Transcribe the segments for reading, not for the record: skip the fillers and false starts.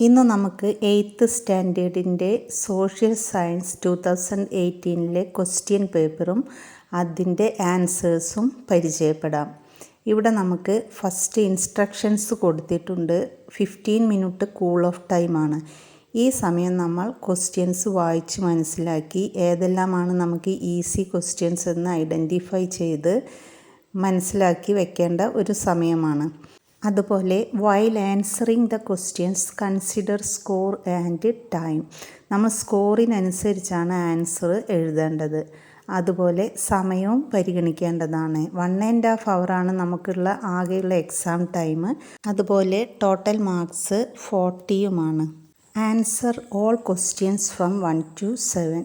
ഇന്ന് നമുക്ക് 8th സ്റ്റാൻഡേർഡിൻ്റെ social science 2018 question പേപ്പറും അതിൻ്റെ ആൻസേഴ്സും പരിചയപ്പെടാം. ഇവിടെ നമുക്ക് ഫസ്റ്റ് ഇൻസ്ട്രക്ഷൻസ് കൊടുത്തിട്ടുണ്ട്. 15 മിനിറ്റ് കൂൾ ഓഫ് ടൈമാണ്. ഈ സമയം നമ്മൾ ക്വസ്റ്റ്യൻസ് വായിച്ച് മനസ്സിലാക്കി ഏതെല്ലാമാണ് നമുക്ക് ഈസി ക്വസ്റ്റ്യൻസ് എന്ന് ഐഡൻറ്റിഫൈ ചെയ്ത് മനസ്സിലാക്കി വെക്കേണ്ട ഒരു സമയമാണ്. അതുപോലെ while answering the questions consider score and time. നമ്മൾ സ്കോറിനനുസരിച്ചാണ് ആൻസർ എഴുതേണ്ടത്. അതുപോലെ സമയവും പരിഗണിക്കേണ്ടതാണ്. 1.5 hour നമുക്കുള്ള ആകെയുള്ള എക്സാം ടൈം. അതുപോലെ ടോട്ടൽ മാർക്സ് 40യുമാണ്. Answer all questions from 1 to 7.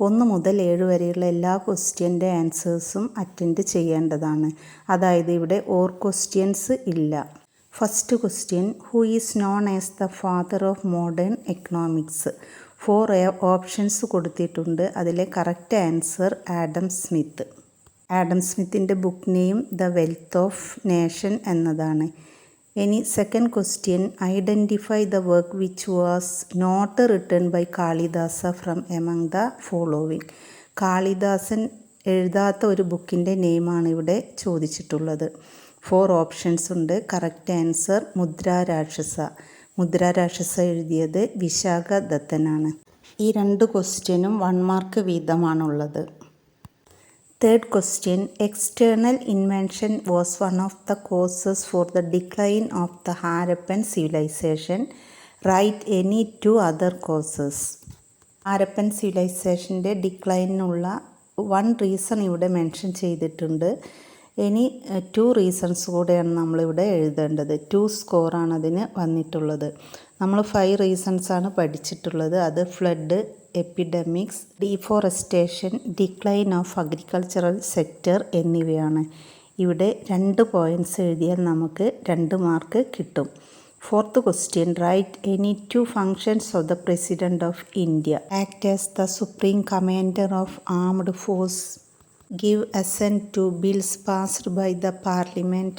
1 മുതൽ 7 വരെയുള്ള എല്ലാ ക്വസ്റ്റ്യൻ്റെ ആൻസേഴ്സും അറ്റൻഡ് ചെയ്യേണ്ടതാണ്. അതായത് ഇവിടെ ഓർ ക്വസ്റ്റ്യൻസ് ഇല്ല. First question, who is known as the father of modern economics? 4 options കൊടുത്തിട്ടുണ്ട്. അതിലെ correct answer Adam Smith. Adam സ്മിത്തിൻ്റെ book name the wealth of nation എന്നതാണ്. ഇനി second question, identify the work which was not written by Kalidasa from among the following. Kalidasan എഴുതാത്ത ഒരു ബുക്കിൻ്റെ നെയിമാണ് ഇവിടെ ചോദിച്ചിട്ടുള്ളത്. 4 ഓപ്ഷൻസ് ഉണ്ട്. Correct answer മുദ്രാരാക്ഷസ. മുദ്രാരാക്ഷസ എഴുതിയത് വിശാഖ ദത്തനാണ്. ഈ 2 ക്വസ്റ്റ്യനും 1 മാർക്ക് വീതമാണുള്ളത്. Third question, external invasion was one of the causes for the decline of the Harappan civilisation. Write any 2 other causes. Harappan സിവിലൈസേഷൻ്റെ ഡിക്ലൈനിനുള്ള 1 റീസൺ ഇവിടെ മെൻഷൻ ചെയ്തിട്ടുണ്ട്. ഇനി 2 റീസൺസ് കൂടെയാണ് നമ്മളിവിടെ എഴുതേണ്ടത്. 2 സ്കോറാണ് അതിന് വന്നിട്ടുള്ളത്. നമ്മൾ 5 റീസൺസാണ് പഠിച്ചിട്ടുള്ളത്. അത് flood, epidemics, deforestation, decline of agricultural sector എന്നിവയാണ്. ഇവിടെ 2 പോയിൻറ്റ്സ് എഴുതിയാൽ നമുക്ക് 2 മാർക്ക് കിട്ടും. Fourth question, write any 2 functions of the president of India. Act as the supreme commander of armed force. Give assent to bills passed by the parliament.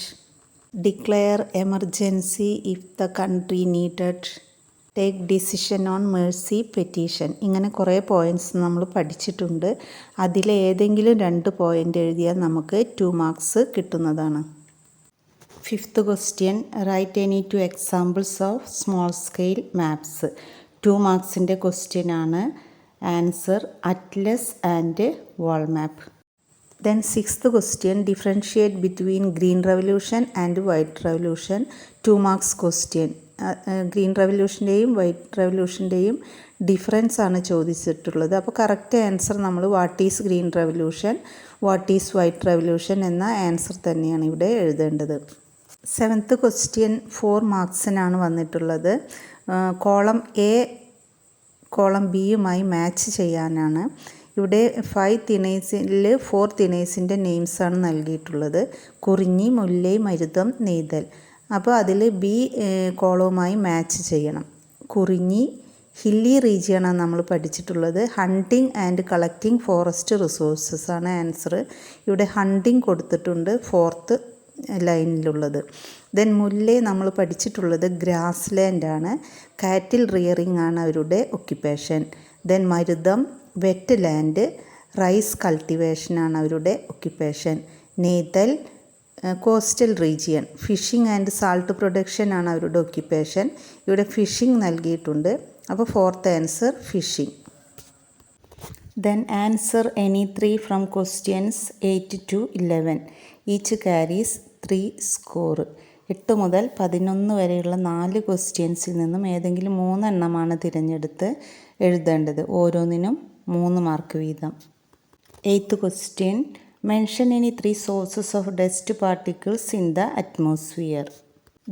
Declare emergency if the country needed. Take decision on mercy petition. ഇങ്ങനെ കുറേ points നമ്മൾ പഠിച്ചിട്ടുണ്ട്. അതിലെ ഏതെങ്കിലും 2 point എഴുതിയാൽ നമുക്ക് 2 marks കിട്ടുന്നതാണ്. Fifth question, write any 2 examples of small scale maps. 2 മാർക്സിൻ്റെ ക്വസ്റ്റ്യൻ ആണ്. Answer atlas and wall map. Then 6th question, differentiate between green revolution and white revolution. 2 marks question. Green റെവല്യൂഷൻ്റെയും വൈറ്റ് റെവല്യൂഷൻ്റെയും difference ആണ് ചോദിച്ചിട്ടുള്ളത്. അപ്പോൾ correct answer നമ്മൾ what is green revolution, what is white revolution എന്ന answer തന്നെയാണ് ഇവിടെ എഴുതേണ്ടത്. 7th question 4 മാർക്സിനാണ് വന്നിട്ടുള്ളത്. കോളം എ കോളം ബിയുമായി മാച്ച് ചെയ്യാനാണ്. ഇവിടെ 5 തിണേഴ്സിൽ 4 തിണേഴ്സിൻ്റെ നെയിംസാണ് നൽകിയിട്ടുള്ളത്. കുറിഞ്ഞി, മുല്ലൈ, മരുതം, നെയ്തൽ. അപ്പോൾ അതിൽ ബി കോളവുമായി മാച്ച് ചെയ്യണം. കുറിഞ്ഞി ഹില്ലി റീജിയനാണ് നമ്മൾ പഠിച്ചിട്ടുള്ളത്. Hunting and collecting forest resources ആണ് ആൻസർ. ഇവിടെ ഹണ്ടിങ് കൊടുത്തിട്ടുണ്ട് 4th ലൈനിലുള്ളത്. ദെൻ മുല്ലൈ നമ്മൾ പഠിച്ചിട്ടുള്ളത് ഗ്രാസ് ലാൻഡാണ്. കാറ്റിൽ റിയറിംഗ് ആണ് അവരുടെ occupation. Then Marutham wet land, rice കൾട്ടിവേഷനാണ് അവരുടെ occupation. Neithal coastal region, fishing and salt production ആണ് അവരുടെ ഒക്യുപ്പേഷൻ. ഇവിടെ ഫിഷിംഗ് നൽകിയിട്ടുണ്ട്. അപ്പോൾ 4th answer fishing. Then answer any 3 from questions 8 to 11. Each carries 3 score. 8 മുതൽ 11 വരെയുള്ള 4 ക്വസ്റ്റ്യൻസിൽ നിന്നും ഏതെങ്കിലും 3 എണ്ണമാണ് തിരഞ്ഞെടുത്ത് എഴുതേണ്ടത്. ഓരോന്നിനും 3 മാർക്ക് വീതം. 8th question, mention any 3 sources of dust particles in the atmosphere.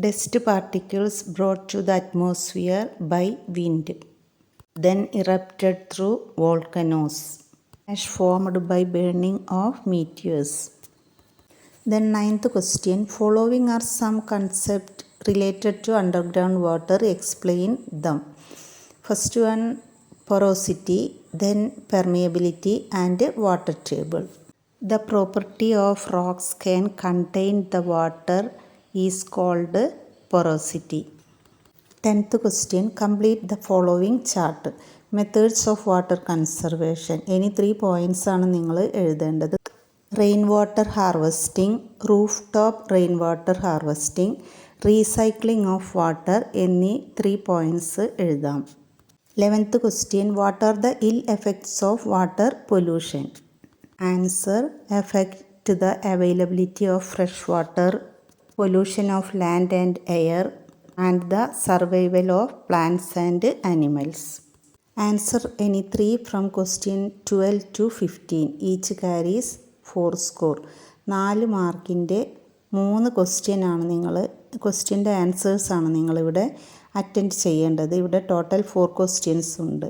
Dust particles brought to the atmosphere by wind, then erupted through volcanoes, ash formed by burning of meteors. Then 9th question, following are some concepts related to underground water. Explain them. First one, porosity, then permeability and water table. The property of rocks can contain the water is called porosity. 10th question, complete the following chart. Methods of water conservation. ഇനി 3 points ആണ് നിങ്ങൾ എഴുതേണ്ടത്. Rain water harvesting, roof top rain water harvesting, recycling of water എന്നീ 3 points എഴുതാം. 11th question, what are the ill effects of water pollution? Answer, affect the availability of fresh water, pollution of land and air, and the survival of plants and animals. Answer any 3 from question 12 to 15. Each carries 4 score. 4 മാർക്കിൻ്റെ 3 question ആണ് ക്വസ്റ്റ്യൻ്റെ answers ആണ് നിങ്ങളിവിടെ attend ചെയ്യേണ്ടത്. ഇവിടെ total 4 questions ഉണ്ട്.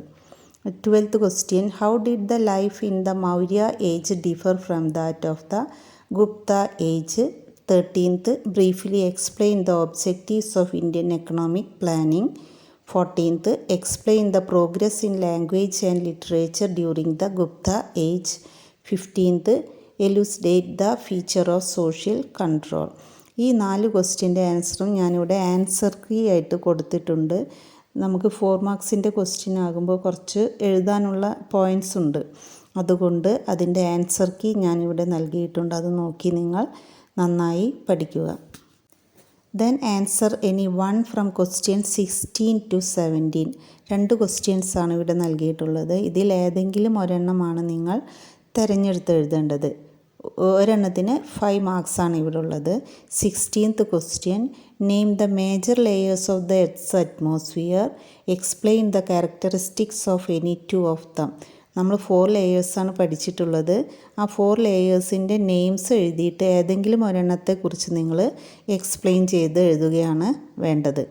12th question, how did the life in the Maurya age differ from that of the Gupta age? 13th, briefly explain the objectives of Indian economic planning. 14th, explain the progress in language and literature during the Gupta age. 15th, elucidate the feature of social control. ഈ 4 ക്വസ്റ്റ്യൻ്റെ ആൻസറും ഞാനിവിടെ answer key ആയിട്ട് കൊടുത്തിട്ടുണ്ട്. നമുക്ക് 4 മാർക്സിൻ്റെ question ആകുമ്പോൾ കുറച്ച് എഴുതാനുള്ള points ഉണ്ട്. അതുകൊണ്ട് അതിൻ്റെ ആൻസർ കീ ഞാനിവിടെ നൽകിയിട്ടുണ്ട്. അത് നോക്കി നിങ്ങൾ നന്നായി പഠിക്കുക. Then answer any 1 from question 16 to 17. 2 questions ആണ് ഇവിടെ നൽകിയിട്ടുള്ളത്. ഇതിൽ ഏതെങ്കിലും ഒരെണ്ണമാണ് നിങ്ങൾ തിരഞ്ഞെടുത്ത് എഴുതേണ്ടത്. ഒരെണ്ണത്തിന് 5 മാർക്സ് ആണ് ഇവിടെ ഉള്ളത്. 16th question, name the major layers of the earth's atmosphere, explain the characteristics of any 2 of them. നമ്മൾ 4 ലെയേഴ്സാണ് പഠിച്ചിട്ടുള്ളത്. ആ 4 ലെയേഴ്സിൻ്റെ നെയിംസ് എഴുതിയിട്ട് ഏതെങ്കിലും ഒരെണ്ണത്തെക്കുറിച്ച് നിങ്ങൾ എക്സ്പ്ലെയിൻ ചെയ്ത് എഴുതുകയാണ് വേണ്ടത്.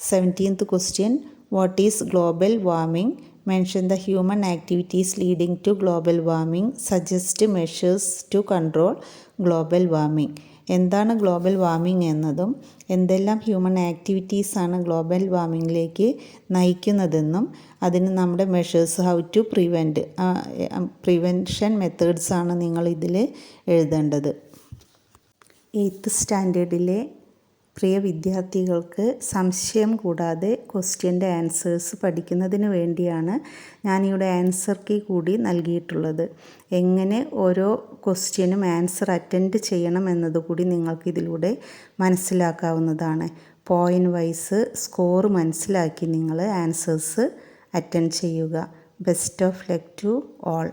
17th question, what is global warming, mention the human activities leading to global warming, suggest measures to control global warming. എന്താണ് ഗ്ലോബൽ വാർമിംഗ് എന്നതും എന്തെല്ലാം ഹ്യൂമൻ ആക്ടിവിറ്റീസാണ് ഗ്ലോബൽ വാർമിങ്ങിലേക്ക് നയിക്കുന്നതെന്നും അതിന് നമ്മുടെ മെഷേഴ്സ്, ഹൗ ടു പ്രിവെൻഷൻ മെത്തേഡ്സാണ് നിങ്ങൾ ഇതിൽ എഴുതേണ്ടത്. 8th സ്റ്റാൻഡേർഡിലെ പ്രിയ വിദ്യാർത്ഥികൾക്ക് സംശയം കൂടാതെ ക്വസ്റ്റ്യൻ്റെ ആൻസേഴ്സ് പഠിക്കുന്നതിന് വേണ്ടിയാണ് ഞാനിവിടെ ആൻസർ കീ കൂടി നൽകിയിട്ടുള്ളത്. എങ്ങനെ ഓരോ ക്വസ്റ്റ്യനും ആൻസർ അറ്റൻഡ് ചെയ്യണം എന്നതുകൂടി നിങ്ങൾക്ക് ഇതിലൂടെ മനസ്സിലാക്കാവുന്നതാണ്. പോയിൻ്റ് വൈസ് സ്കോർ മനസ്സിലാക്കി നിങ്ങൾ ആൻസേഴ്സ് അറ്റൻഡ് ചെയ്യുക. Best of luck to all.